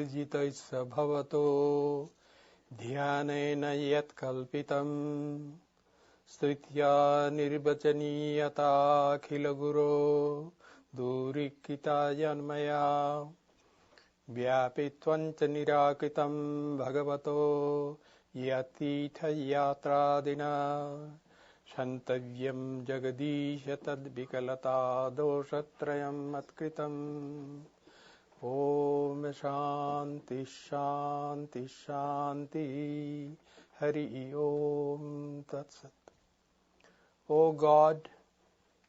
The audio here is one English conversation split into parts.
निर्जितैस्स भवतो ध्यानेन यत्कल्पितं स्तुत्या निर्वचनीयताखिलगुरो दूरीकृता जन्मया व्यापित्वञ्च निराकृतं भगवतो यतीर्थयात्रादिना क्षन्तव्यं जगदीश तद्विकलता दोषत्रयं मत्कृतम् ॐ शान्ति शान्ति शान्ति हरि ॐ तत्सत्. O God,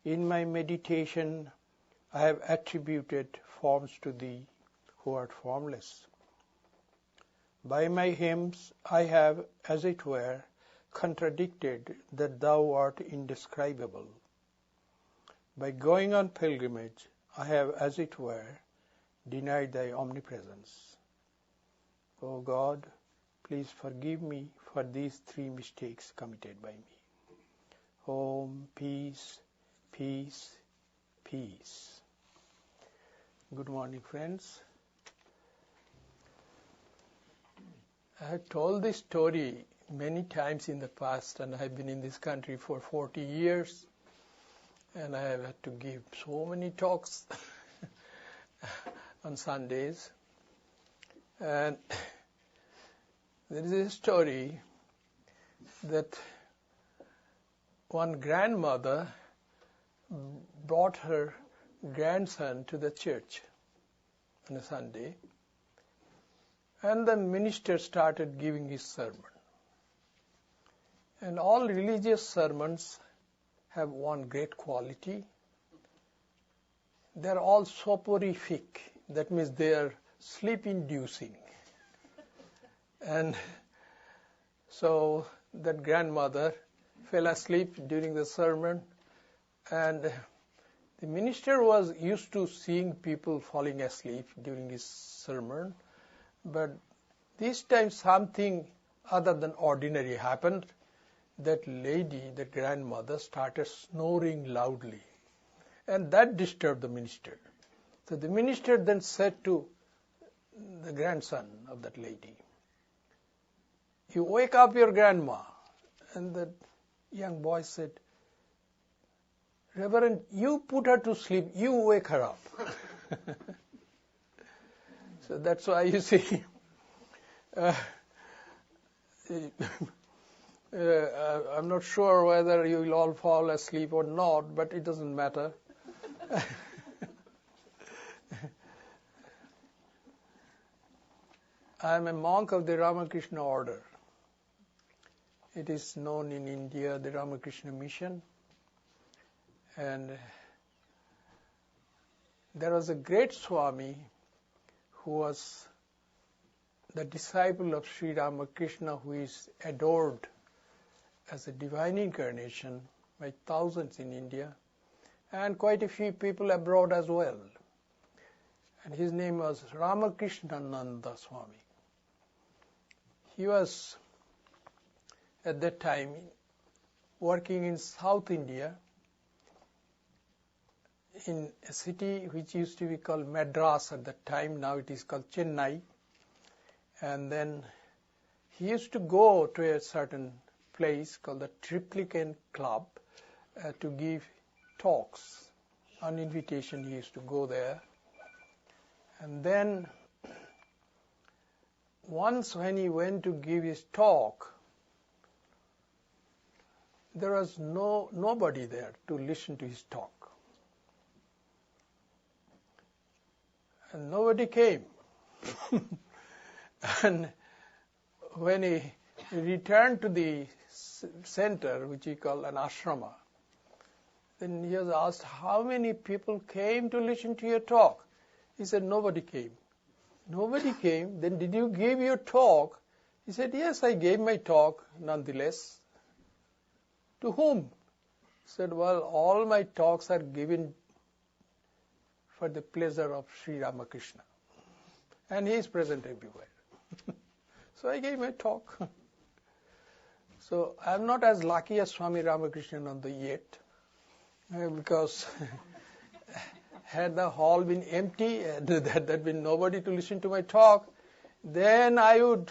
in my meditation I have attributed forms to Thee, who art formless. By my hymns I have, as it were, contradicted that Thou art indescribable. By going on pilgrimage I have, as it were, denied Thy omnipresence. O God, please forgive me for these three mistakes committed by me. Om, peace, peace, peace. Good morning, friends. I have told this story many times in the past, and I have been in this country for 40 years, and I have had to give so many talks on Sundays. And there is a story that one grandmother brought her grandson to the church on a Sunday, and the minister started giving his sermon. And all religious sermons have one great quality. They are all soporific. That means they are sleep-inducing. And so that grandmother fell asleep during the sermon, and the minister was used to seeing people falling asleep during his sermon, but this time something other than ordinary happened. That lady, the grandmother, started snoring loudly, and that disturbed the minister. So the minister then said to the grandson of that lady, "You wake up your grandma." And the young boy said, "Reverend, you put her to sleep, you wake her up." So that's why you see, I'm not sure whether you will all fall asleep or not, but it doesn't matter. I am a monk of the Ramakrishna order. It is known in India, the Ramakrishna Mission. And there was a great swami who was the disciple of Sri Ramakrishna, who is adored as a divine incarnation by thousands in India and quite a few people abroad as well. And his name was Ramakrishnananda Swami. He was at that time working in South India in a city which used to be called Madras at that time. Now it is called Chennai. And then he used to go to a certain place called the Triplicane Club to give talks. On invitation he used to go there. And then once when he went to give his talk, there was nobody there to listen to his talk. And nobody came. And when he returned to the center, which he called an ashrama, then he was asked, "How many people came to listen to your talk?" He said, "Nobody came." "Nobody came? Then did you give your talk?" He said, "Yes, I gave my talk nonetheless." "To whom?" He said, "Well, all my talks are given for the pleasure of Sri Ramakrishna, and he is present everywhere." So I gave my talk. So I'm not as lucky as Swami Ramakrishnananda yet, because had the hall been empty and there had been nobody to listen to my talk, then I would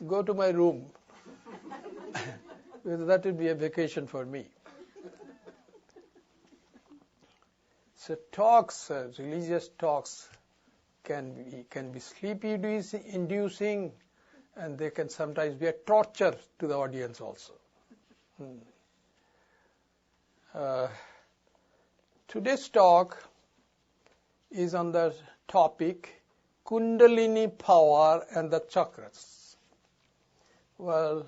go to my room. Because that would be a vacation for me. So talks, religious talks can be sleep-inducing, and they can sometimes be a torture to the audience also. Today's talk is on the topic Kundalini Power and the chakras. Well,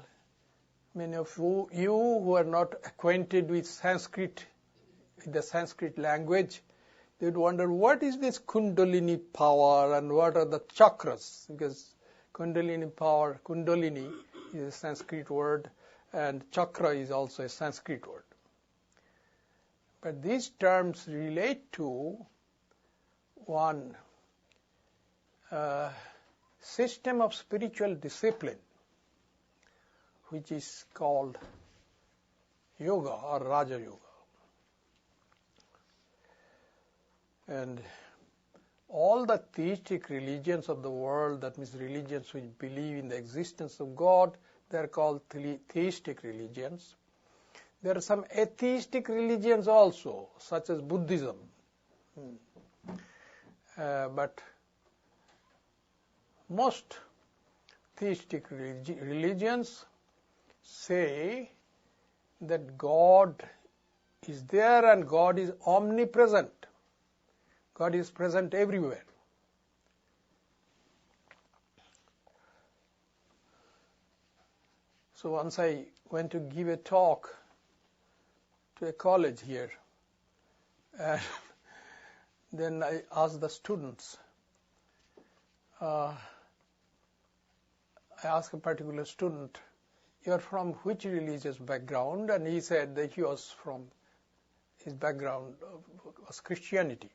many of you who are not acquainted with Sanskrit, the Sanskrit language, they would wonder, what is this Kundalini Power and what are the chakras? Because Kundalini Power, Kundalini is a Sanskrit word and chakra is also a Sanskrit word. But these terms relate to one system of spiritual discipline, which is called yoga or Raja Yoga. And all the theistic religions of the world, that means religions which believe in the existence of God, they are called theistic religions. There are some atheistic religions also, such as Buddhism. But most theistic religions say that God is there and God is omnipresent. God is present everywhere. So once I went to give a talk to a college here, and then I asked the students, I asked a particular student, "You are from which religious background?" And he said that his background was Christianity.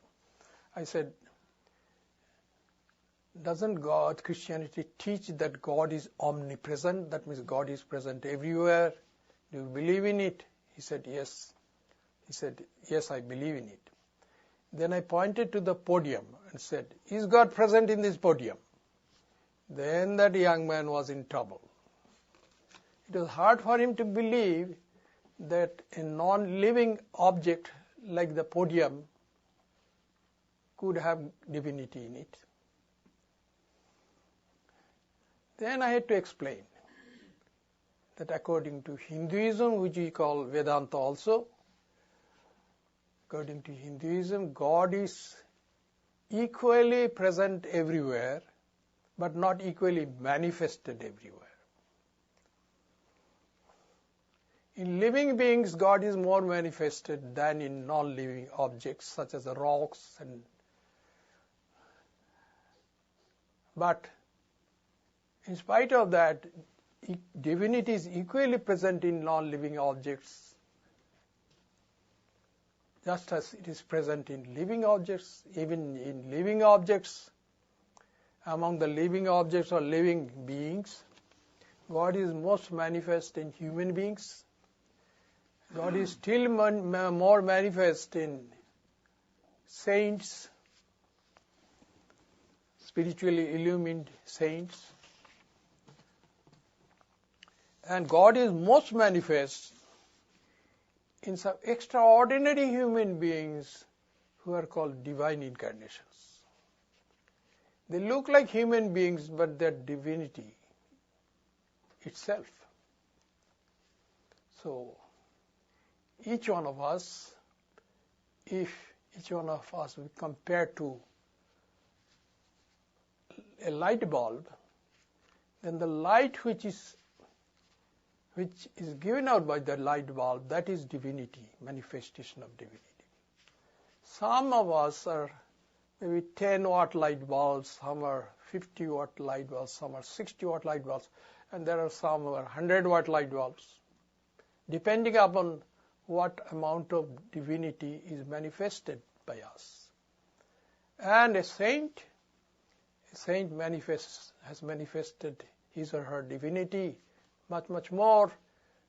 I said, doesn't Christianity teach that God is omnipresent? That means God is present everywhere. Do you believe in it? He said, yes. He said, yes, I believe in it. Then I pointed to the podium and said, is God present in this podium? Then that young man was in trouble. It was hard for him to believe that a non-living object like the podium could have divinity in it. Then I had to explain that according to Hinduism, which we call Vedanta also, according to Hinduism, God is equally present everywhere, but not equally manifested everywhere. In living beings, God is more manifested than in non-living objects such as the rocks. But in spite of that, divinity is equally present in non-living objects, just as it is present in living objects. Even in living objects, among the living objects or living beings, God is most manifest in human beings. God is still more manifest in saints, spiritually illumined saints. And God is most manifest in some extraordinary human beings who are called divine incarnations. They look like human beings, but they're divinity itself. So, each one of us, if each one of us we compare to a light bulb, then the light which is given out by the light bulb, that is divinity, manifestation of divinity. Some of us are maybe 10-watt light bulbs, some are 50-watt light bulbs, some are 60-watt light bulbs, and there are some who are 100-watt light bulbs, depending upon what amount of divinity is manifested by us. And a saint has manifested his or her divinity much, much more.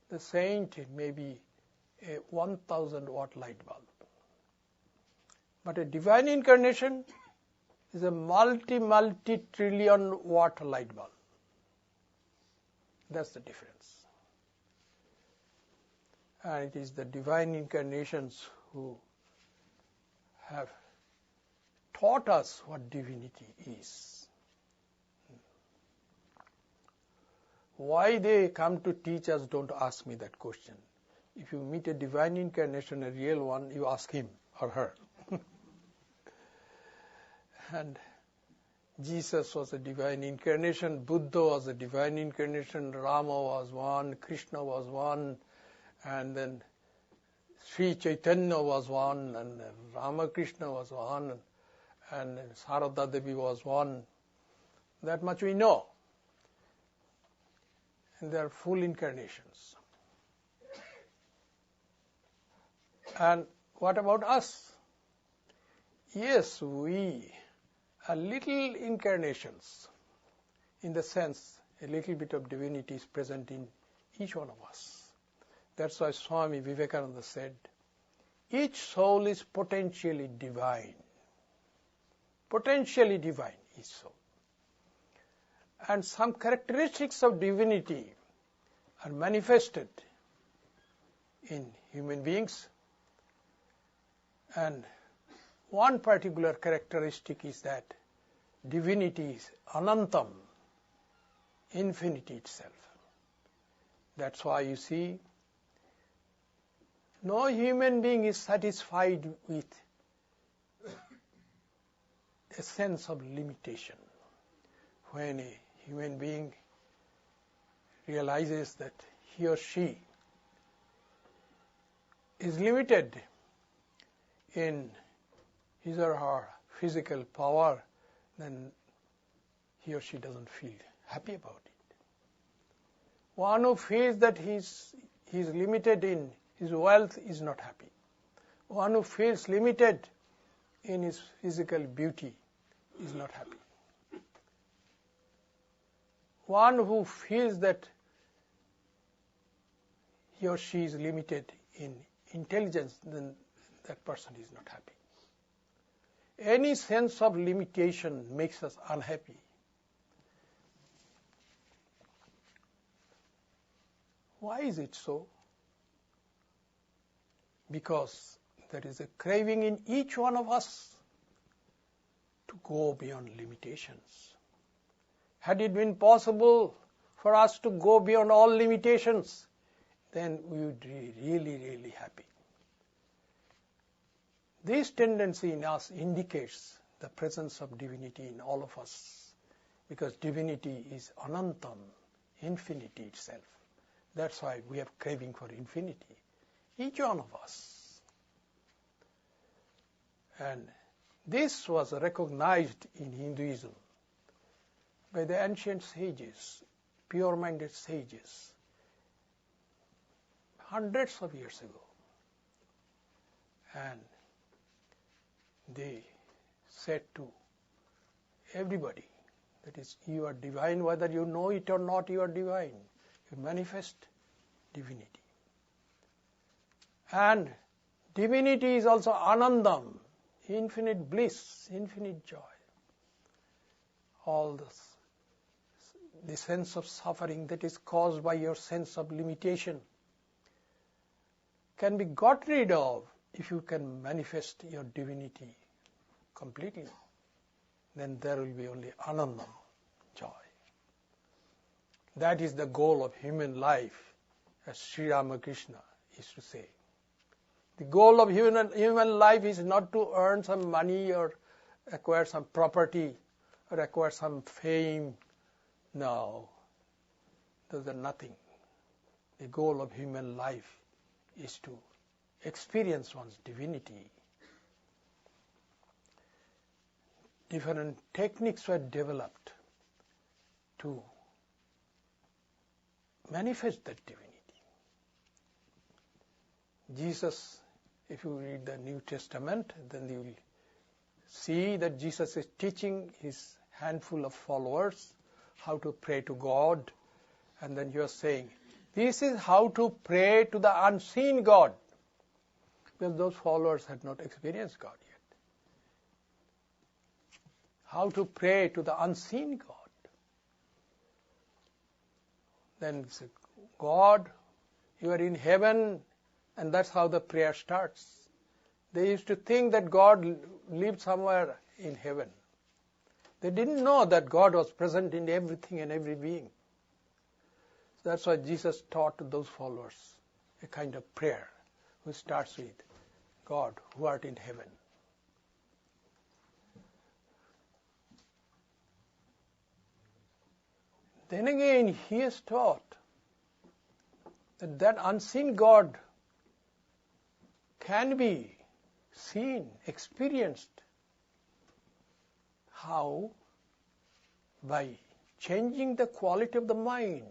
The saint may be a 1,000-watt light bulb. But a divine incarnation is a multi-trillion watt light bulb. That's the difference. And it is the divine incarnations who have taught us what divinity is. Why they come to teach us, don't ask me that question. If you meet a divine incarnation, a real one, you ask him or her. And Jesus was a divine incarnation, Buddha was a divine incarnation, Rama was one, Krishna was one, and then Sri Chaitanya was one, and Ramakrishna was one, and Sarada Devi was one. That much we know. And they are full incarnations. And what about us? Yes, we are little incarnations, in the sense a little bit of divinity is present in each one of us. That's why Swami Vivekananda said, each soul is potentially divine. Potentially divine, each soul. And some characteristics of divinity are manifested in human beings. And one particular characteristic is that divinity is anantam, infinity itself. That's why you see, no human being is satisfied with a sense of limitation. When a human being realizes that he or she is limited in his or her physical power, then he or she doesn't feel happy about it. One who feels that he is limited in his wealth is not happy. One who feels limited in his physical beauty is not happy. One who feels that he or she is limited in intelligence, then that person is not happy. Any sense of limitation makes us unhappy. Why is it so? Because there is a craving in each one of us to go beyond limitations. Had it been possible for us to go beyond all limitations, then we would be really, really happy. This tendency in us indicates the presence of divinity in all of us, because divinity is anantam, infinity itself. That's why we have craving for infinity, each one of us. And this was recognized in Hinduism by the ancient sages, pure-minded sages, hundreds of years ago. And they said to everybody, that is, you are divine, whether you know it or not, you are divine. You manifest divinity. And divinity is also anandam, infinite bliss, infinite joy. All this, the sense of suffering that is caused by your sense of limitation can be got rid of if you can manifest your divinity completely. Then there will be only anandam, joy. That is the goal of human life, as Sri Ramakrishna used to say. The goal of human life is not to earn some money or acquire some property or acquire some fame. No, those are nothing. The goal of human life is to experience one's divinity. Different techniques were developed to manifest that divinity. Jesus, if you read the New Testament, then you will see that Jesus is teaching his handful of followers how to pray to God. And then you are saying, this is how to pray to the unseen God. Because those followers had not experienced God yet. how to pray to the unseen God. Then it's God, you are in heaven, and that's how the prayer starts. They used to think that God lived somewhere in heaven. They didn't know that God was present in everything and every being. So that's why Jesus taught those followers a kind of prayer which starts with, God who art in heaven. Then again, he has taught that unseen God can be seen, experienced. How? By changing the quality of the mind.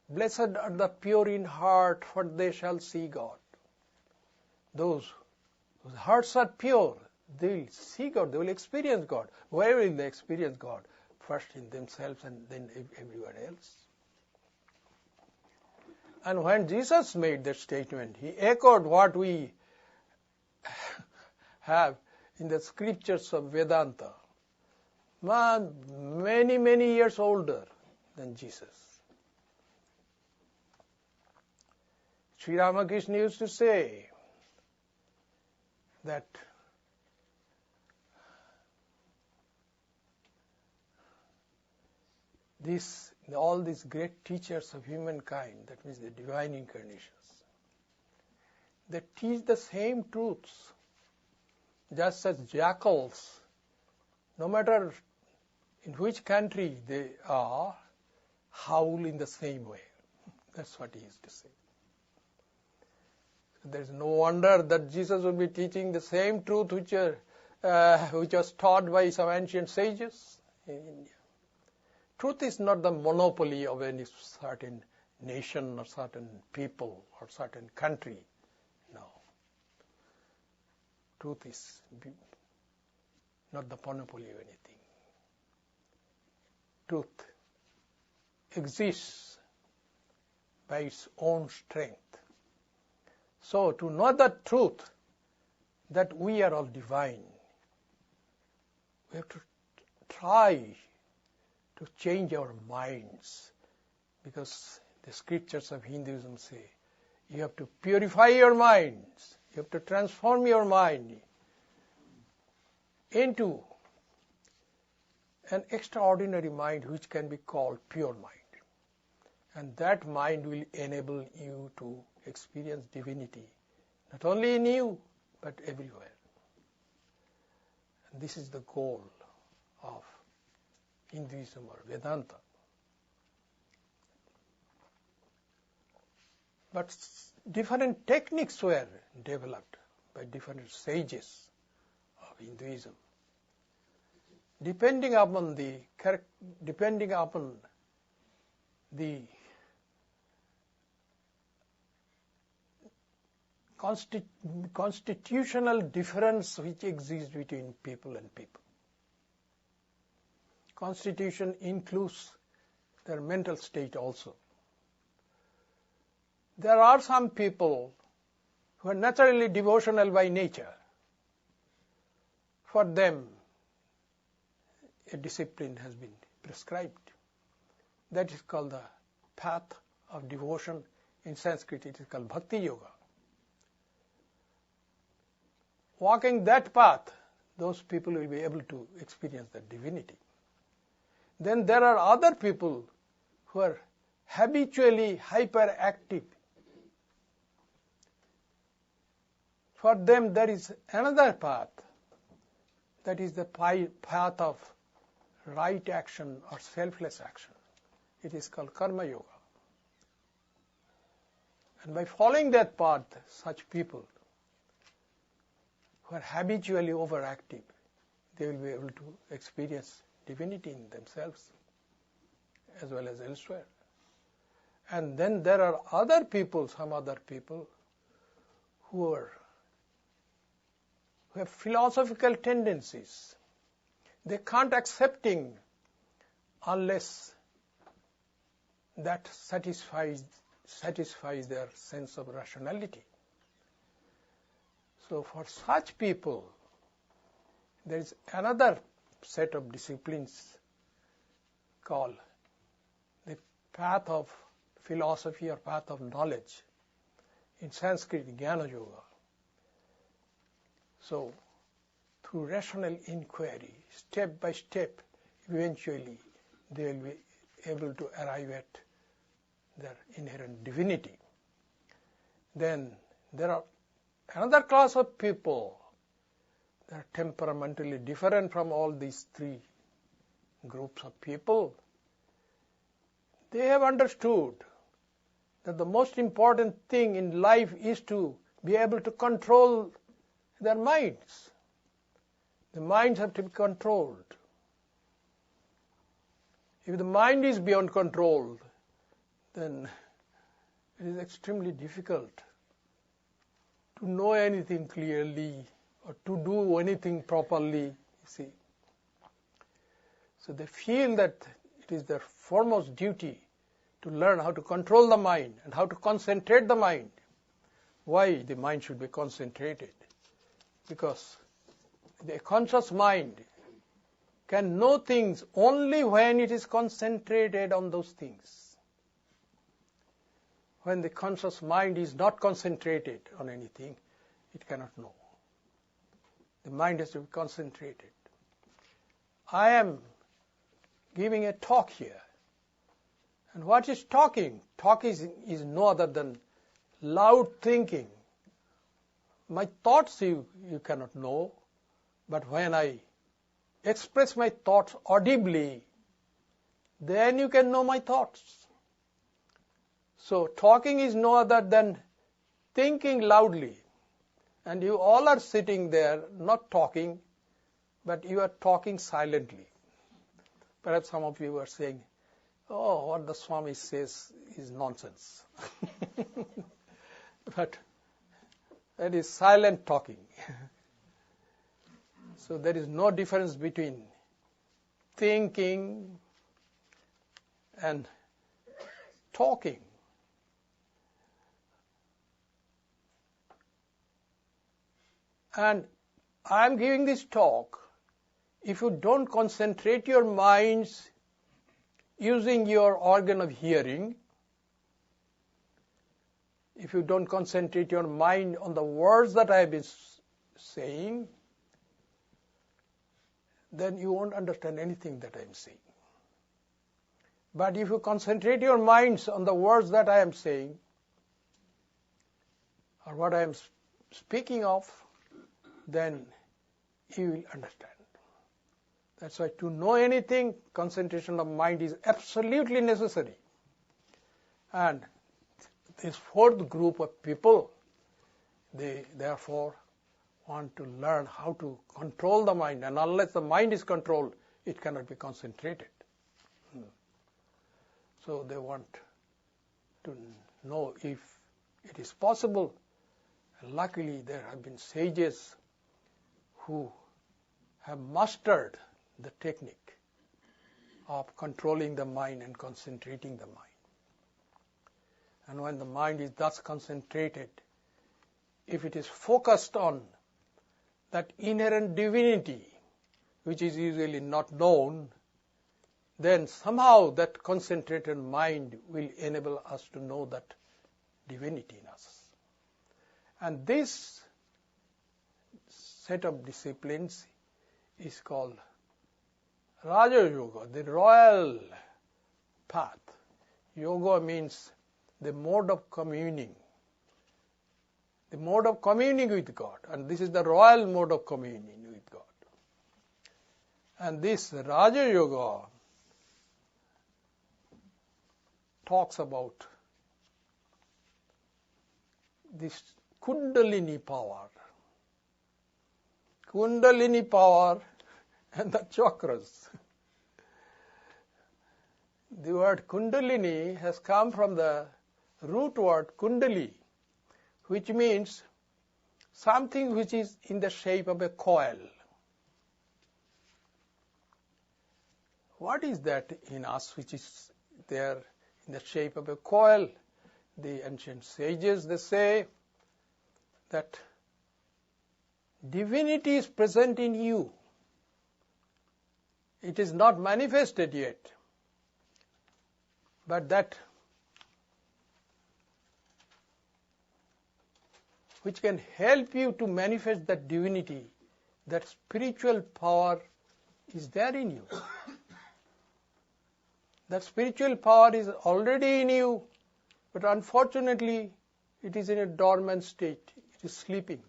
Blessed are the pure in heart, for they shall see God. Those whose hearts are pure, they will see God, they will experience God. Where will they experience God? First in themselves and then everywhere else. And when Jesus made that statement, he echoed what we have in the scriptures of Vedanta. Many, many years older than Jesus. Sri Ramakrishna used to say that all these great teachers of humankind, that means the divine incarnations, they teach the same truths, just as jackals, no matter in which country they are, howl in the same way. That's what he used to say. There is no wonder that Jesus would be teaching the same truth which was taught by some ancient sages in India. Truth is not the monopoly of any certain nation or certain people or certain country. No. Truth is not the monopoly of anything. Truth exists by its own strength. So to know the truth that we are all divine, we have to try to change our minds, because the scriptures of Hinduism say you have to purify your minds, you have to transform your mind into an extraordinary mind which can be called pure mind. And that mind will enable you to experience divinity, not only in you, but everywhere. And this is the goal of Hinduism or Vedanta. But different techniques were developed by different sages of Hinduism, depending upon the constitutional difference which exists between people and people. Constitution includes their mental state also. There are some people who are naturally devotional by nature. For them, a discipline has been prescribed. That is called the path of devotion. In Sanskrit, it is called bhakti yoga. Walking that path, those people will be able to experience the divinity. Then there are other people who are habitually hyperactive. For them, there is another path. That is the path of right action or selfless action. It is called karma yoga. And by following that path, such people who are habitually overactive, they will be able to experience divinity in themselves as well as elsewhere. And then there are other people, some other people, who have philosophical tendencies. They can't accepting unless that satisfies their sense of rationality. So for such people, there is another set of disciplines called the path of philosophy or path of knowledge. In Sanskrit, Jnana Yoga. So, through rational inquiry, step by step, eventually they will be able to arrive at their inherent divinity. Then there are another class of people that are temperamentally different from all these three groups of people. They have understood that the most important thing in life is to be able to control their minds. The minds have to be controlled. If the mind is beyond control, then it is extremely difficult to know anything clearly or to do anything properly, you see. So they feel that it is their foremost duty to learn how to control the mind and how to concentrate the mind. Why the mind should be concentrated? Because the conscious mind can know things only when it is concentrated on those things. When the conscious mind is not concentrated on anything, it cannot know. The mind has to be concentrated. I am giving a talk here. And what is talking? Talk is no other than loud thinking. My thoughts you cannot know, but when I express my thoughts audibly, then you can know my thoughts. So talking is no other than thinking loudly. And you all are sitting there not talking, but you are talking silently. Perhaps some of you are saying, oh, what the swami says is nonsense. But that is silent talking. So there is no difference between thinking and talking. And I am giving this talk. If you don't concentrate your minds using your organ of hearing, if you don't concentrate your mind on the words that I have been saying, then you won't understand anything that I am saying. But if you concentrate your minds on the words that I am saying, or what I am speaking of, then you will understand. That's why to know anything, concentration of mind is absolutely necessary. And this fourth group of people, they therefore want to learn how to control the mind. And unless the mind is controlled, it cannot be concentrated. So they want to know if it is possible. And luckily, there have been sages who have mastered the technique of controlling the mind and concentrating the mind. And when the mind is thus concentrated, if it is focused on that inherent divinity, which is usually not known, then somehow that concentrated mind will enable us to know that divinity in us. And this set of disciplines is called Raja Yoga, the royal path. Yoga means the mode of communing. The mode of communing with God. And this is the royal mode of communing with God. And this Raja Yoga talks about this Kundalini power. Kundalini power and the chakras. The word Kundalini has come from the root word Kundali, which means something which is in the shape of a coil. What is that in us which is there in the shape of a coil? The ancient sages, they say that divinity is present in you. It is not manifested yet. But that which can help you to manifest that divinity, that spiritual power is there in you. That spiritual power is already in you, but unfortunately it is in a dormant state. It is sleeping.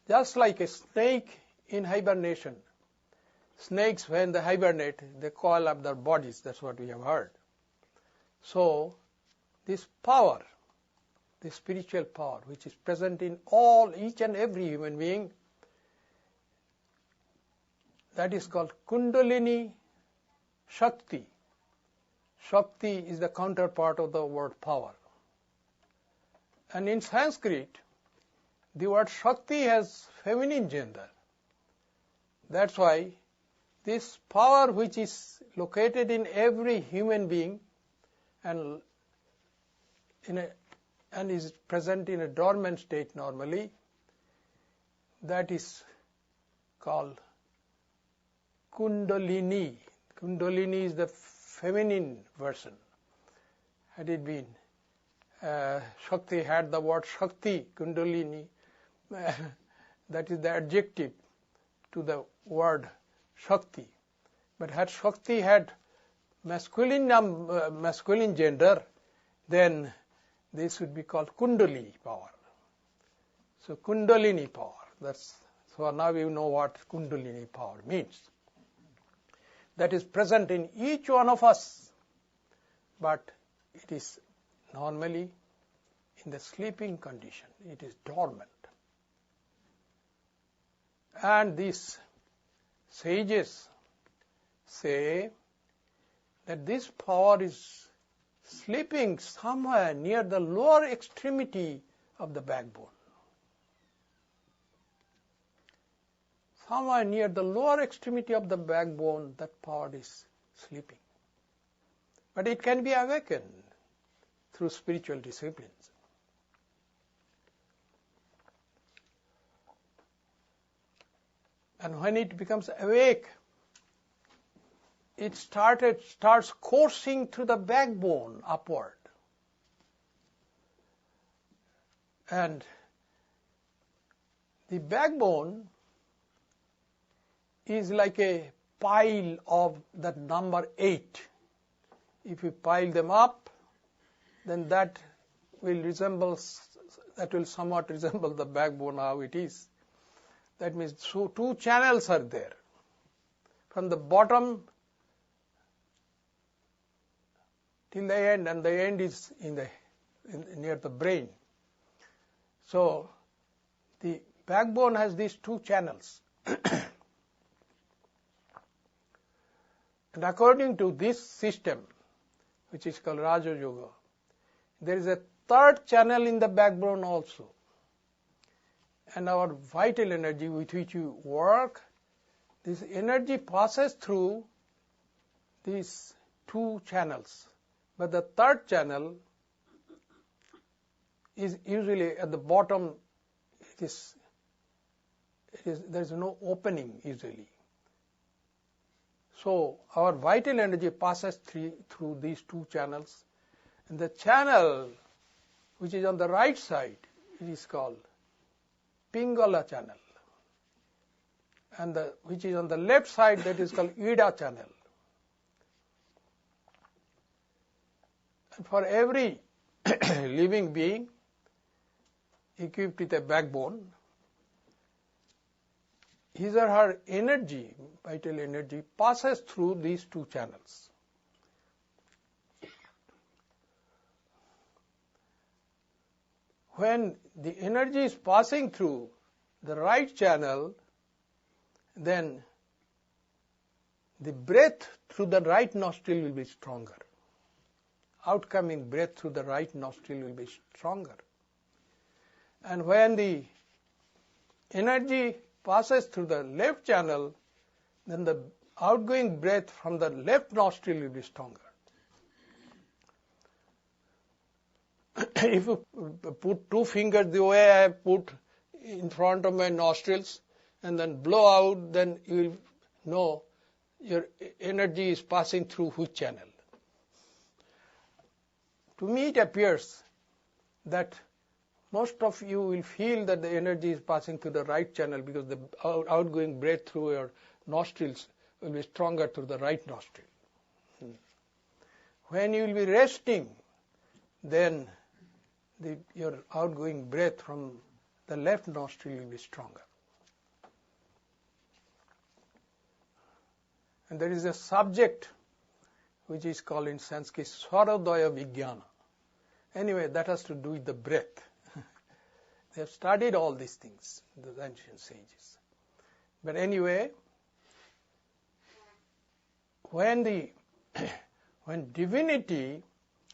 Just like a snake in hibernation. Snakes, when they hibernate, they coil up their bodies. That's what we have heard. So, this power, this spiritual power, which is present in each and every human being, that is called Kundalini Shakti. Shakti is the counterpart of the word power. And in Sanskrit, the word Shakti has feminine gender. That's why this power which is located in every human being and is present in a dormant state normally, that is called Kundalini. Kundalini is the feminine version. Had it been Shakti, had the word Shakti, Kundalini, that is the adjective to the word Shakti. But had Shakti had masculine gender, then this would be called Kundalini power. So Kundalini power. So now you know what Kundalini power means. That is present in each one of us, but it is normally in the sleeping condition. It is dormant. And these sages say that this power is sleeping somewhere near the lower extremity of the backbone. Somewhere near the lower extremity of the backbone, that power is sleeping. But it can be awakened through spiritual disciplines. And when it becomes awake, it starts coursing through the backbone upward. And the backbone is like a pile of that number 8. If you pile them up, then that will somewhat resemble the backbone how it is. That means two channels are there. From the bottom till the end, and the end is near the brain. So the backbone has these two channels. And according to this system, which is called Raja Yoga, there is a third channel in the backbone also. And our vital energy with which you work, this energy passes through these two channels. But the third channel is usually at the bottom. There is no opening usually. So our vital energy passes through these two channels. And the channel which is on the right side, it is called Pingala channel. And which is on the left side, that is called Ida channel. And for every living being equipped with a backbone, his or her energy, vital energy, passes through these two channels. When the energy is passing through the right channel, then the breath through the right nostril will be stronger. Outcoming breath through the right nostril will be stronger. And when the energy passes through the left channel, then the outgoing breath from the left nostril will be stronger. If you put two fingers the way I have put in front of my nostrils, and then blow out, then you will know your energy is passing through which channel. To me, it appears that most of you will feel that the energy is passing through the right channel because the outgoing breath through your nostrils will be stronger through the right nostril. When you will be resting, then your outgoing breath from the left nostril will be stronger. And there is a subject which is called in Sanskrit Swarodaya Vijnana. Anyway, that has to do with the breath. They have studied all these things, the ancient sages. But anyway, when divinity,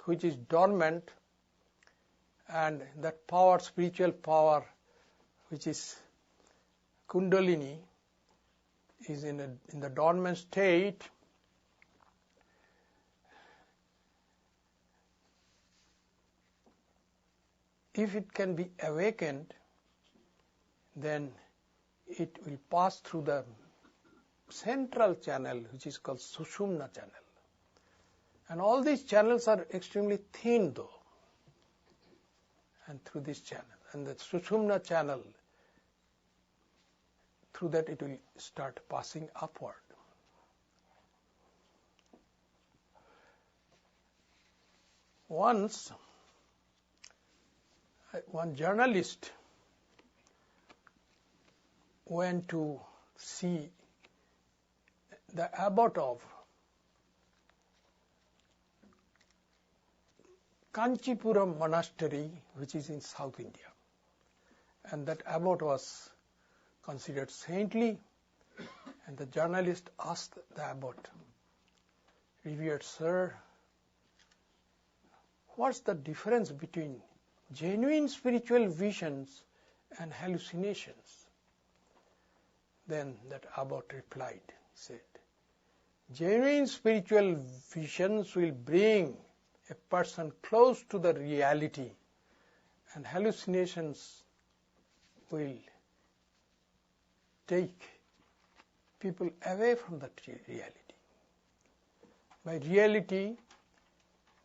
which is dormant, and that power, spiritual power, which is Kundalini, is in the dormant state, if it can be awakened, then it will pass through the central channel, which is called Sushumna channel. And all these channels are extremely thin though. And through this channel, and the Sushumna channel, through that it will start passing upward. Once, one journalist went to see the abbot of Kanchipuram monastery, which is in South India. And that abbot was considered saintly, and the journalist asked the abbot, "Revered sir, what's the difference between genuine spiritual visions and hallucinations?" Then that abbot replied, he said, "Genuine spiritual visions will bring a person close to the reality, and hallucinations will take people away from that reality." By reality,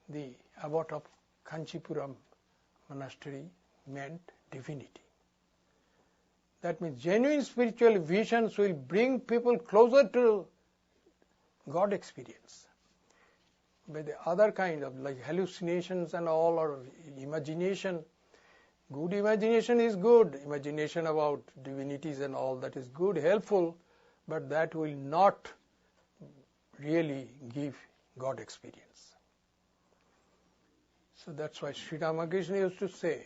the abbot of Kanchipuram monastery meant divinity. That means genuine spiritual visions will bring people closer to God experience. By the other kind of like hallucinations and all, or imagination, good imagination is good. Imagination about divinities and all, that is good, helpful, but that will not really give God experience. So that's why Sri Ramakrishna used to say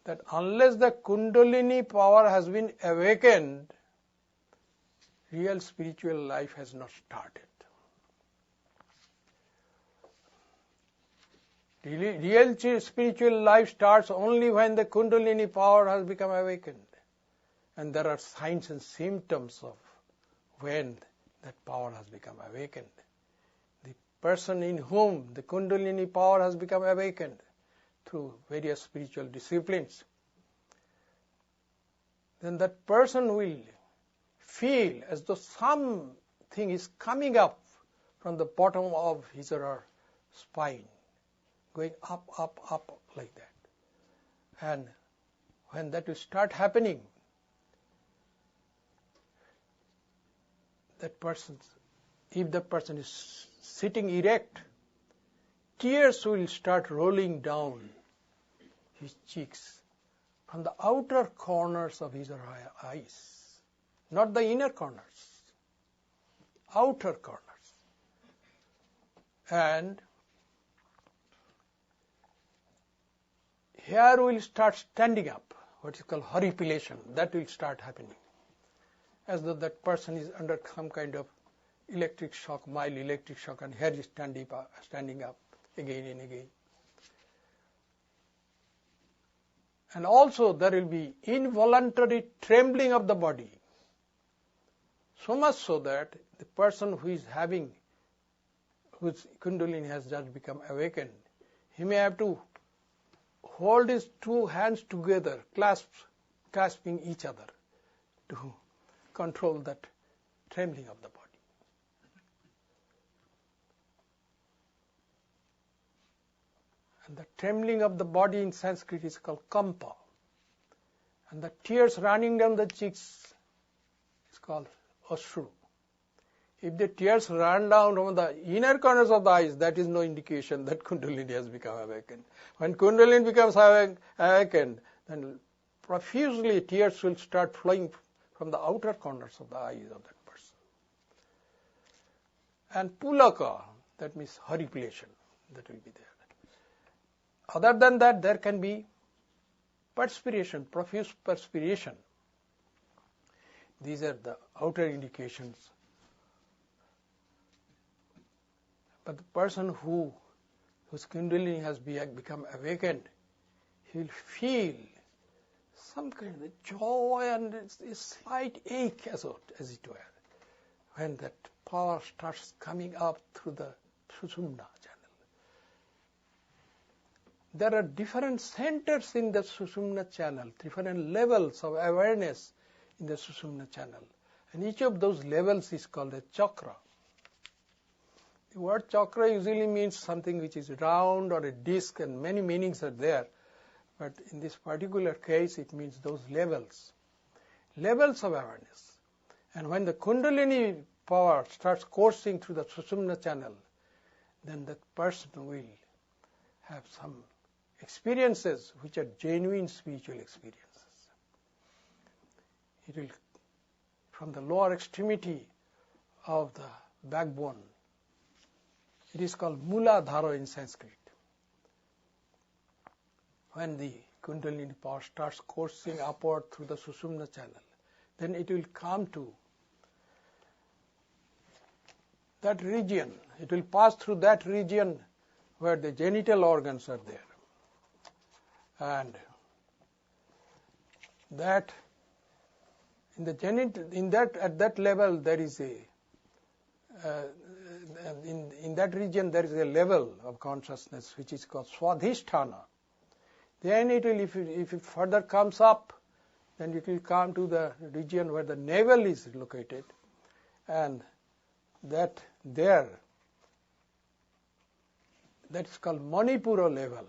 that unless the Kundalini power has been awakened, real spiritual life has not started. Real spiritual life starts only when the Kundalini power has become awakened. And there are signs and symptoms of when that power has become awakened. The person in whom the Kundalini power has become awakened through various spiritual disciplines, then that person will feel as though something is coming up from the bottom of his or her spine, going up, up, up like that. And when that will start happening, that person, if the person is sitting erect, tears will start rolling down his cheeks from the outer corners of his or her eyes, not the inner corners, outer corners. And hair will start standing up, what is called horripilation, that will start happening, as though that person is under some kind of electric shock, mild electric shock, and hair is standing up again and again. And also there will be involuntary trembling of the body, so much so that the person who is having, whose Kundalini has just become awakened, he may have to hold his two hands together, clasping each other, to control that trembling of the body. And the trembling of the body in Sanskrit is called kampa. And the tears running down the cheeks is called ashru. If the tears run down from the inner corners of the eyes, that is no indication that Kundalini has become awakened. When Kundalini becomes awakened, then profusely tears will start flowing from the outer corners of the eyes of that person. And pulaka, that means horripilation, that will be there. Other than that, there can be perspiration, profuse perspiration. These are the outer indications. But the person whose Kundalini has become awakened, he will feel some kind of joy and a slight ache, as it were, when that power starts coming up through the Sushumna channel. There are different centers in the Sushumna channel, different levels of awareness in the Sushumna channel. And each of those levels is called a chakra. The word chakra usually means something which is round or a disc, and many meanings are there. But in this particular case, it means those levels of awareness. And when the Kundalini power starts coursing through the Sushumna channel, then that person will have some experiences which are genuine spiritual experiences. It will, from the lower extremity of the backbone, it is called Muladhara in Sanskrit. When the Kundalini power starts coursing upward through the Sushumna channel, then it will come to that region. It will pass through that region where the genital organs are there. And that at that level there is in that region there is a level of consciousness which is called swadhisthana. Then it will, if it further comes up, then it will come to the region where the navel is located, and that is called Manipura level.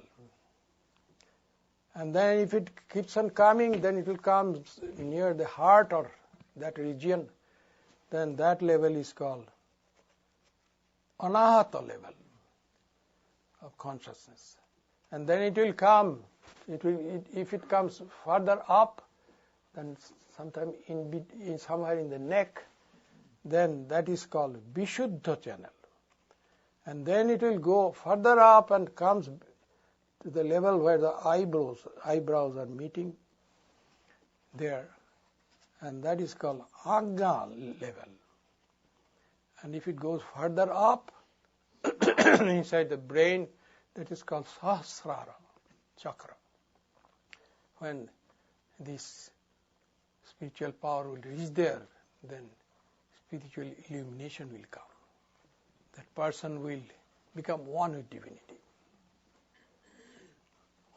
And then if it keeps on coming, then it will come near the heart or that region, then that level is called Anahata level of consciousness. And then it will come, if it comes further up, then sometime somewhere in the neck, then that is called Vishuddha channel. And then it will go further up and comes to the level where the eyebrows are meeting there, and that is called Agna level. And if it goes further up inside the brain, that is called Sahasrara chakra. When this spiritual power will reach there, then spiritual illumination will come. That person will become one with divinity.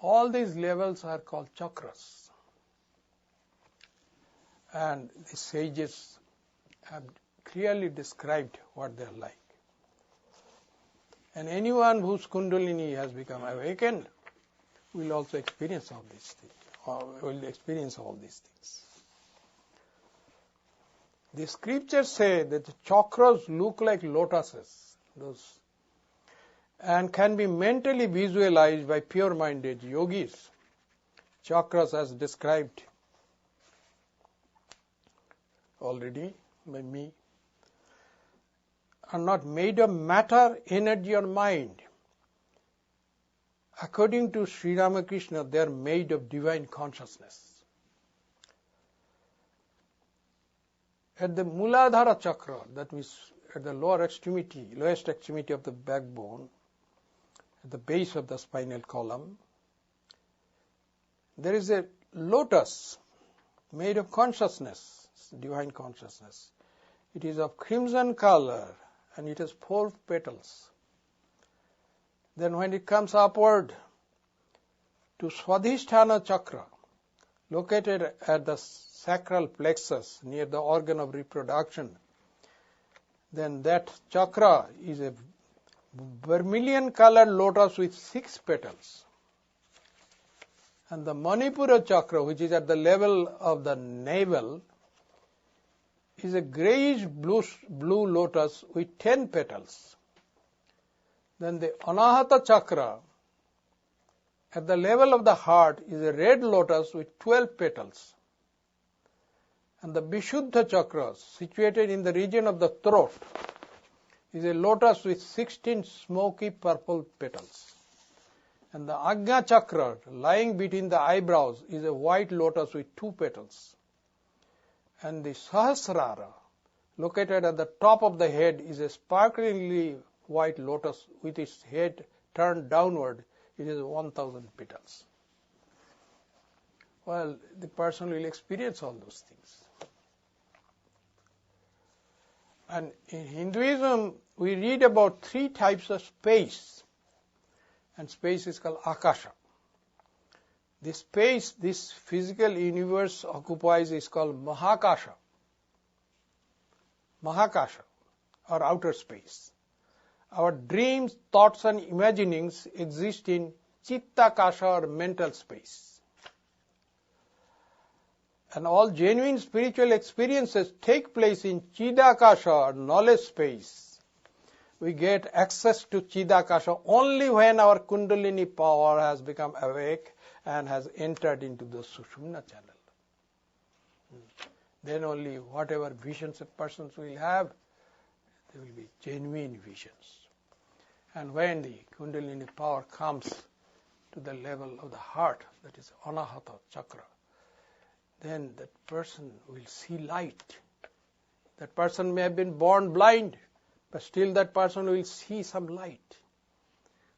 All these levels are called chakras. And the sages have clearly described what they are like. And anyone whose Kundalini has become awakened will also experience all these things, or will experience all these things. The scriptures say that the chakras look like lotuses, and can be mentally visualized by pure-minded yogis. Chakras, as described already by me, are not made of matter, energy or mind. According to Sri Ramakrishna, they are made of divine consciousness. At the Muladhara chakra, that means at the lowest extremity of the backbone, at the base of the spinal column, there is a lotus made of consciousness, divine consciousness. It is of crimson color and it has 4 petals. Then when it comes upward to Swadhisthana chakra, located at the sacral plexus near the organ of reproduction, then that chakra is a vermilion colored lotus with 6 petals. And the Manipura chakra, which is at the level of the navel, is a grayish blue lotus with 10 petals. Then the Anahata chakra at the level of the heart is a red lotus with 12 petals. And the Vishuddha chakra, situated in the region of the throat, is a lotus with 16 smoky purple petals. And the Ajna chakra, lying between the eyebrows, is a white lotus with 2 petals. And the Sahasrara, located at the top of the head, is a sparklingly white lotus with its head turned downward. It is 1,000 petals. Well, the person will experience all those things. And in Hinduism, we read about 3 types of space. And space is called Akasha. The space this physical universe occupies is called Mahakasha. Mahakasha, or outer space. Our dreams, thoughts and imaginings exist in Chittakasha, or mental space. And all genuine spiritual experiences take place in Chidakasha, or knowledge space. We get access to Chidakasha only when our Kundalini power has become awake and has entered into the Sushumna channel. Then only whatever visions a person will have, they will be genuine visions. And when the Kundalini power comes to the level of the heart, that is Anahata chakra, then that person will see light. That person may have been born blind, but still that person will see some light.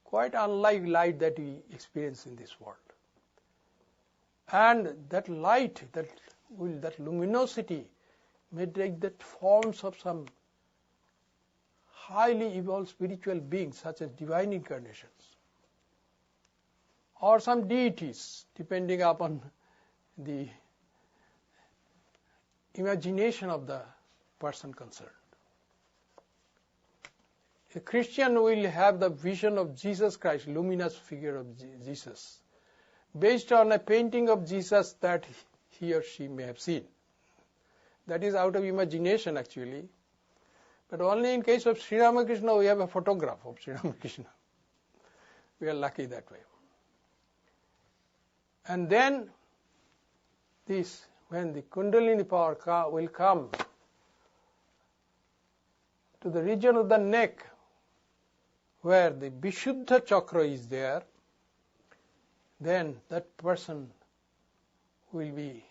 Quite unlike light that we experience in this world. And that light, that luminosity may take the forms of some highly evolved spiritual beings, such as divine incarnations, or some deities, depending upon the imagination of the person concerned. A Christian will have the vision of Jesus Christ, luminous figure of Jesus, based on a painting of Jesus that he or she may have seen. That is out of imagination actually. But only in case of Sri Ramakrishna we have a photograph of Sri Ramakrishna. We are lucky that way. And then when the Kundalini power will come to the region of the neck, where the Vishuddha chakra is there, then that person will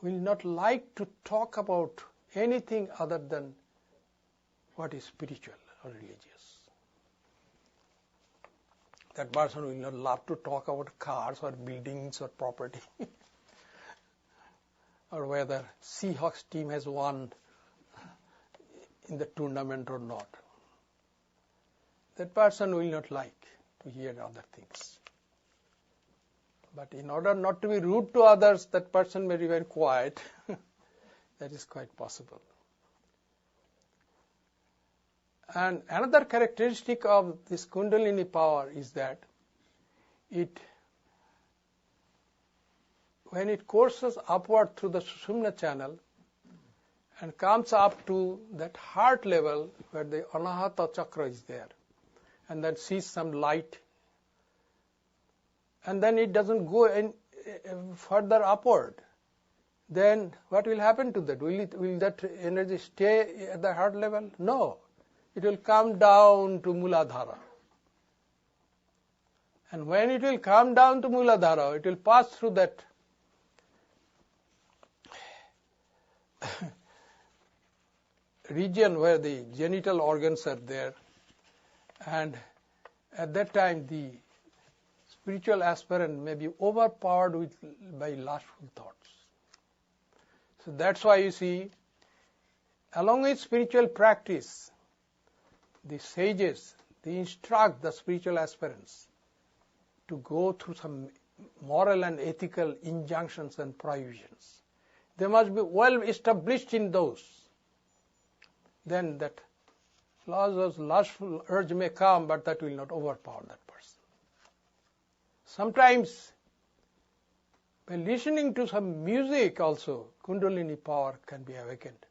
not like to talk about anything other than what is spiritual or religious. That person will not love to talk about cars or buildings or property or whether Seahawks team has won in the tournament or not. That person will not like to hear other things. But in order not to be rude to others, that person may remain quiet. That is quite possible. And another characteristic of this Kundalini power is that when it courses upward through the Sushumna channel and comes up to that heart level where the Anahata chakra is there, and then sees some light, and then it doesn't go any further upward, then what will happen to that? Will that energy stay at the heart level? No. It will come down to Muladhara. And when it will come down to Muladhara, it will pass through that region where the genital organs are there. And at that time, the spiritual aspirant may be overpowered by lustful thoughts. So that's why you see, along with spiritual practice, the sages, they instruct the spiritual aspirants to go through some moral and ethical injunctions and prohibitions. They must be well established in those. Then that lustful urge may come, but that will not overpower that person. Sometimes, by listening to some music also, Kundalini power can be awakened.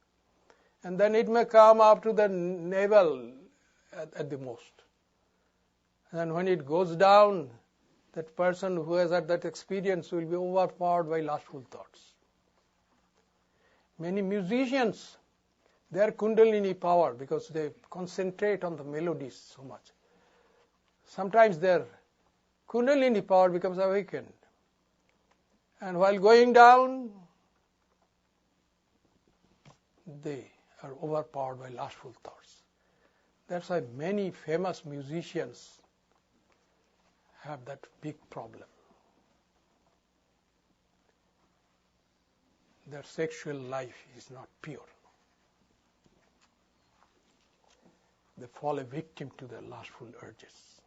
And then it may come up to the navel at the most. And when it goes down, that person who has had that experience will be overpowered by lustful thoughts. Many musicians, their Kundalini power, because they concentrate on the melodies so much, sometimes their Kundalini power becomes awakened. And while going down, they are overpowered by lustful thoughts. That's why many famous musicians have that big problem. Their sexual life is not pure. They fall a victim to their lustful urges.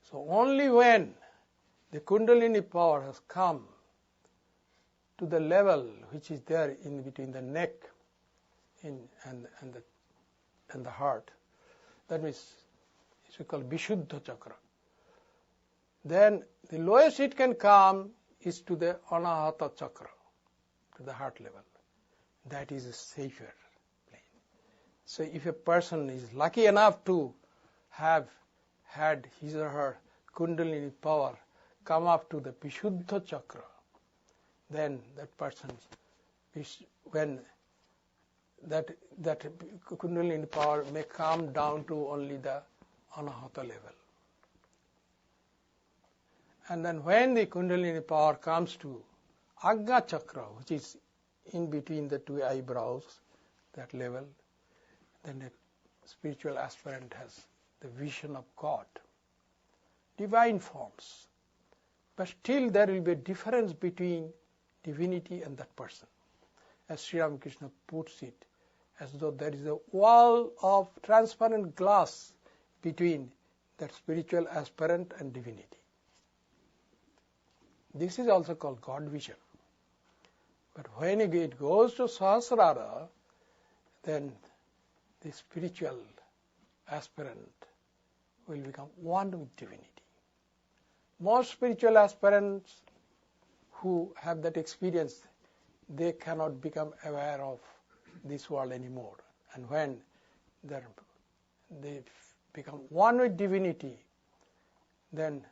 So only when the Kundalini power has come to the level which is there in between the neck and the heart, that means it's called Vishuddha chakra. Then the lowest it can come is to the Anahata chakra, to the heart level. That is a safer plane. So if a person is lucky enough to have had his or her Kundalini power come up to the Vishuddha chakra, then that person is, when that Kundalini power may come down to only the Anahata level. And then when the Kundalini power comes to Agga chakra, which is in between the two eyebrows, that level, then a spiritual aspirant has the vision of God, divine forms. But still there will be a difference between divinity and that person. As Sri Ramakrishna puts it, as though there is a wall of transparent glass between that spiritual aspirant and divinity. This is also called God vision. But when it goes to Sahasrara, then the spiritual aspirant will become one with divinity. Most spiritual aspirants who have that experience, they cannot become aware of this world anymore. And when they become one with divinity, then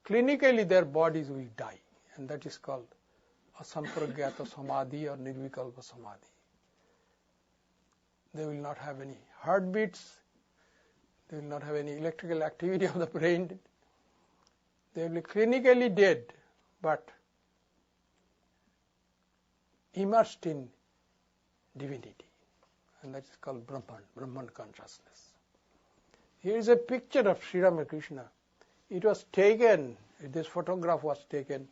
clinically their bodies will die. And that is called asampragyata samadhi or nirvikalpa samadhi. They will not have any heartbeats. They will not have any electrical activity of the brain. They will be clinically dead, but immersed in divinity. And that is called Brahman consciousness. Here is a picture of Sri Ramakrishna. It was taken, this photograph was taken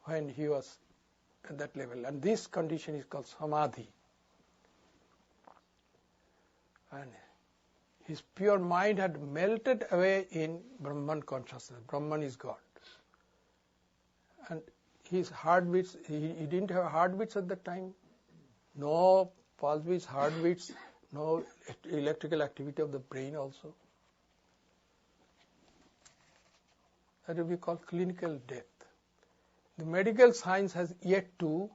when he was at that level. And this condition is called samadhi. And his pure mind had melted away in Brahman consciousness. Brahman is God. And his heartbeats, he didn't have heartbeats at that time. No pulse beats, heartbeats, no electrical activity of the brain also. That will be called clinical death. The medical science has yet to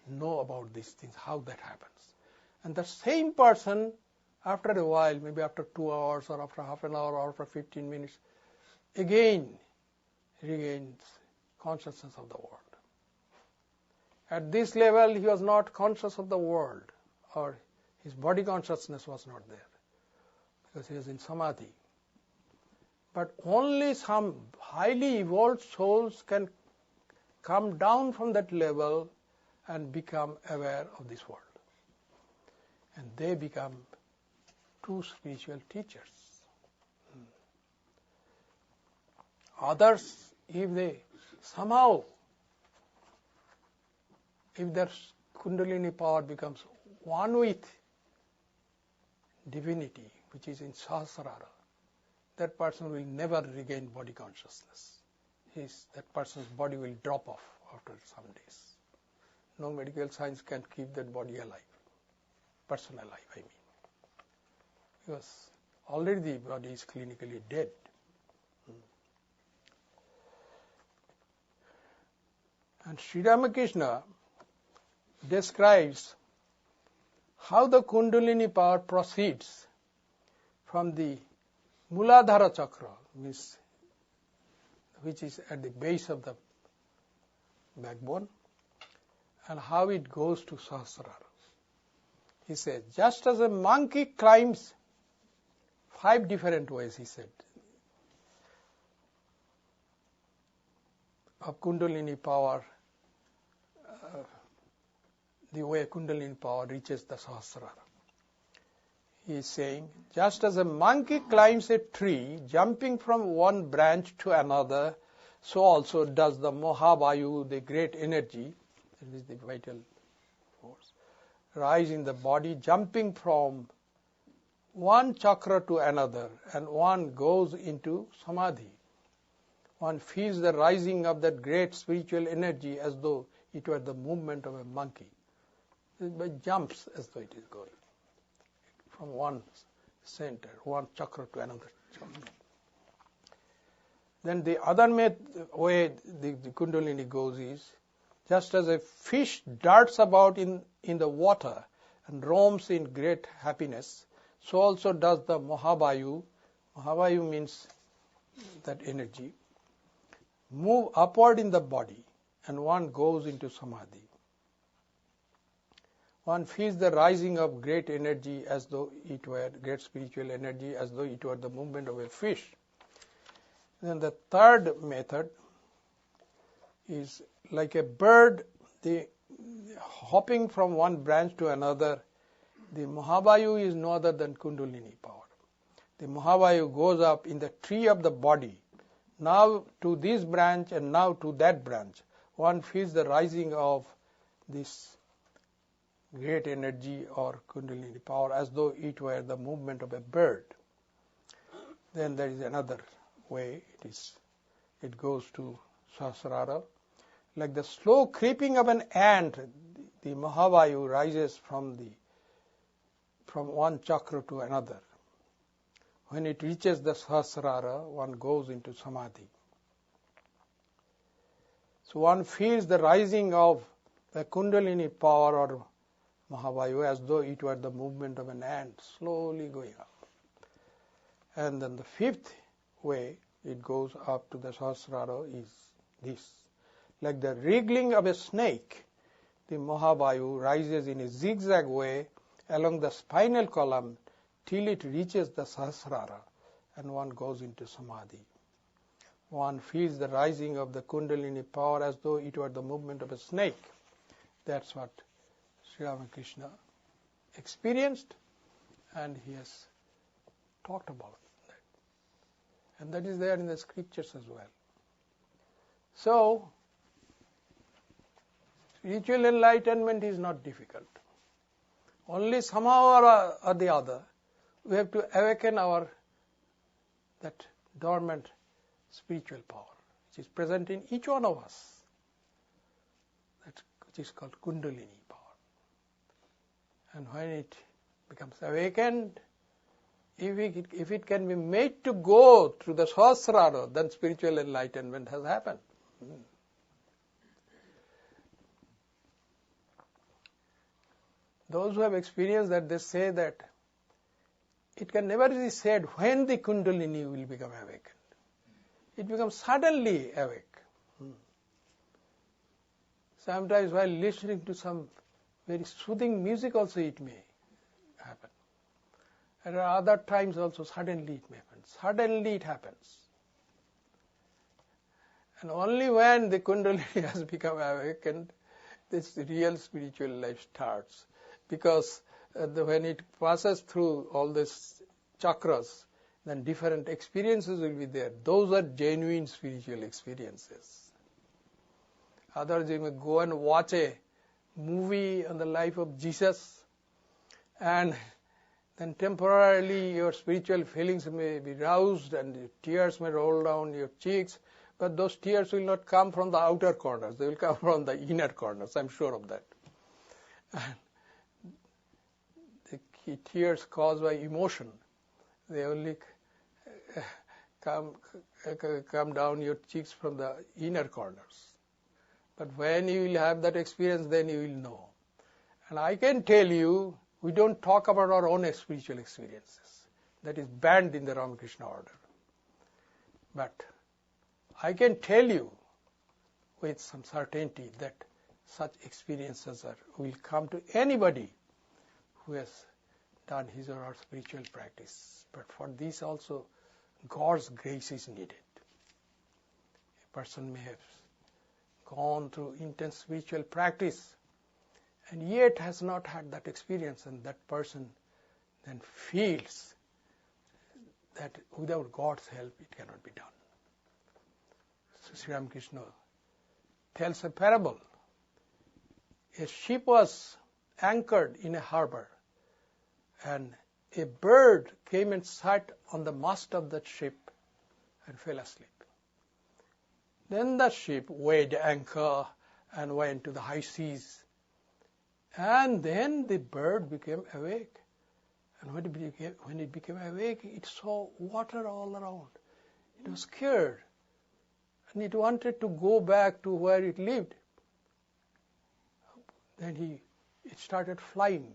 know about these things, how that happens. And the same person, after a while, maybe after 2 hours or after half an hour or after 15 minutes, again regains consciousness of the world. At this level, he was not conscious of the world, or his body consciousness was not there, because he was in samadhi. But only some highly evolved souls can come down from that level and become aware of this world. And they become true spiritual teachers. Others, if they somehow, if their Kundalini power becomes one with divinity, which is in Sahasrara, that person will never regain body consciousness. that person's body will drop off after some days. No medical science can keep that body alive, person alive, I mean. Because already the body is clinically dead. And Sri Ramakrishna describes how the Kundalini power proceeds from the Muladhara chakra, which is at the base of the backbone, and how it goes to Sahasrara. He says, just as a monkey climbs 5 different ways, he said, of Kundalini power, the way Kundalini power reaches the Sahasrara. He is saying, just as a monkey climbs a tree, jumping from one branch to another, so also does the Mahavayu, the great energy, that is the vital force, rise in the body, jumping from one chakra to another, and one goes into Samadhi. One feels the rising of that great spiritual energy as though it were the movement of a monkey. It jumps as though it is going from one center, one chakra to another chakra. Then the other way the Kundalini goes is, just as a fish darts about in the water and roams in great happiness, so also does the Mahavayu. Mahavayu means that energy. Move upward in the body, and one goes into Samadhi. One feels the rising of great energy as though it were great spiritual energy, as though it were the movement of a fish. Then the third method is like a bird, hopping from one branch to another. The Mahavayu is no other than Kundalini power. The Mahavayu goes up in the tree of the body, now to this branch and now to that branch. One feels the rising of this great energy or Kundalini power as though it were the movement of a bird. Then there is another way, it goes to Sahasrara. Like the slow creeping of an ant, the Mahavayu rises from one chakra to another. When it reaches the Sahasrara, one goes into Samadhi. So one feels the rising of the Kundalini power or Mahavayu as though it were the movement of an ant, slowly going up. And then the fifth way it goes up to the Sahasrara is this. Like the wriggling of a snake, the Mahavayu rises in a zigzag way along the spinal column till it reaches the Sahasrara, and one goes into Samadhi. One feels the rising of the Kundalini power as though it were the movement of a snake. That's what Sri Ramakrishna experienced, and he has talked about that. And that is there in the scriptures as well. So, spiritual enlightenment is not difficult. Only somehow or the other, we have to awaken that dormant spiritual power, which is present in each one of us, which is called Kundalini power. And when it becomes awakened, if it can be made to go through the Sahasrara, then spiritual enlightenment has happened. Those who have experienced that, they say that it can never be said when the Kundalini will become awakened. It becomes suddenly awake. Sometimes while listening to some very soothing music also it may happen. And at other times also suddenly it may happen. Suddenly it happens. And only when the Kundalini has become awakened, this real spiritual life starts. Because when it passes through all these chakras, then different experiences will be there. Those are genuine spiritual experiences. Otherwise, you may go and watch a movie on the life of Jesus, and then temporarily your spiritual feelings may be roused and tears may roll down your cheeks, but those tears will not come from the outer corners. They will come from the inner corners. I'm sure of that. And the tears caused by emotion, they only come down your cheeks from the inner corners. But when you will have that experience, then you will know. And I can tell you, we don't talk about our own spiritual experiences. That is banned in the Ramakrishna order. But I can tell you with some certainty that such experiences will come to anybody who has done his or her spiritual practice. But for this also, God's grace is needed. A person may have gone through intense spiritual practice and yet has not had that experience, and that person then feels that without God's help it cannot be done. So Sri Ramakrishna tells a parable. A ship was anchored in a harbor, and a bird came and sat on the mast of that ship and fell asleep. Then the ship weighed anchor and went to the high seas. And then the bird became awake. And when it became awake, it saw water all around. It was scared. And it wanted to go back to where it lived. Then it started flying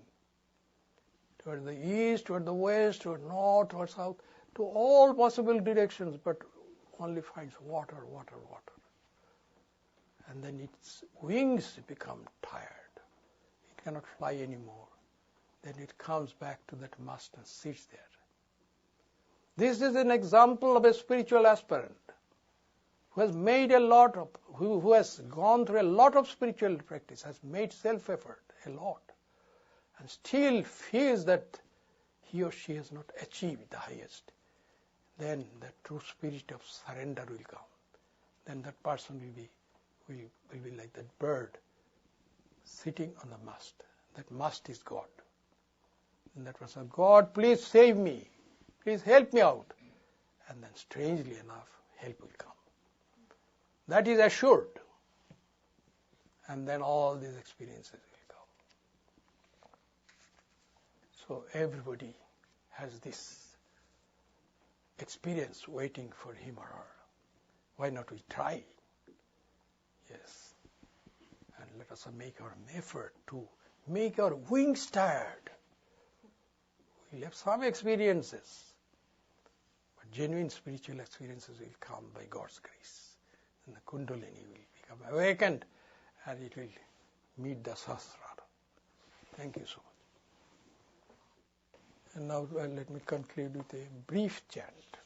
toward the east, toward the west, toward north, toward south, to all possible directions, but only finds water, water, water. And then its wings become tired. It cannot fly anymore. Then it comes back to that mast and sits there. This is an example of a spiritual aspirant who has made who has gone through a lot of spiritual practice, has made self-effort a lot, and still feels that he or she has not achieved the highest. Then the true spirit of surrender will come. Then that person will be like that bird sitting on the mast. That mast is God. And that person, God, please save me. Please help me out. And then strangely enough, help will come. That is assured. And then all these experiences will come. So everybody has this experience waiting for him or her. Why not we try? Yes. And let us make our effort to make our wings tired. We'll have some experiences, but genuine spiritual experiences will come by God's grace. And the Kundalini will become awakened, and it will meet the Sahasrara. Thank you so much. And now let me conclude with a brief chant.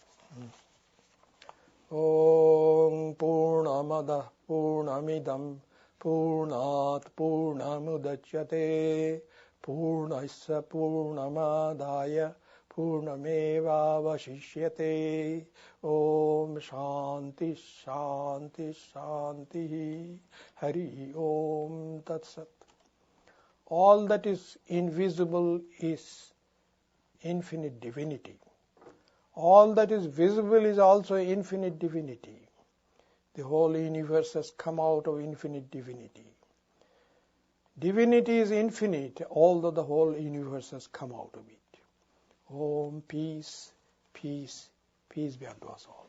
Om Purnamada Purnamidam Purnat Purnamudachyate Purnasya Purnamadaya Purnameva Vashishyate. Om Shanti Shanti Shanti. Hari Om Tat Sat. All that is invisible is infinite divinity. All that is visible is also infinite divinity. The whole universe has come out of infinite divinity. Divinity is infinite, although the whole universe has come out of it. Om, peace, peace, peace be unto us all.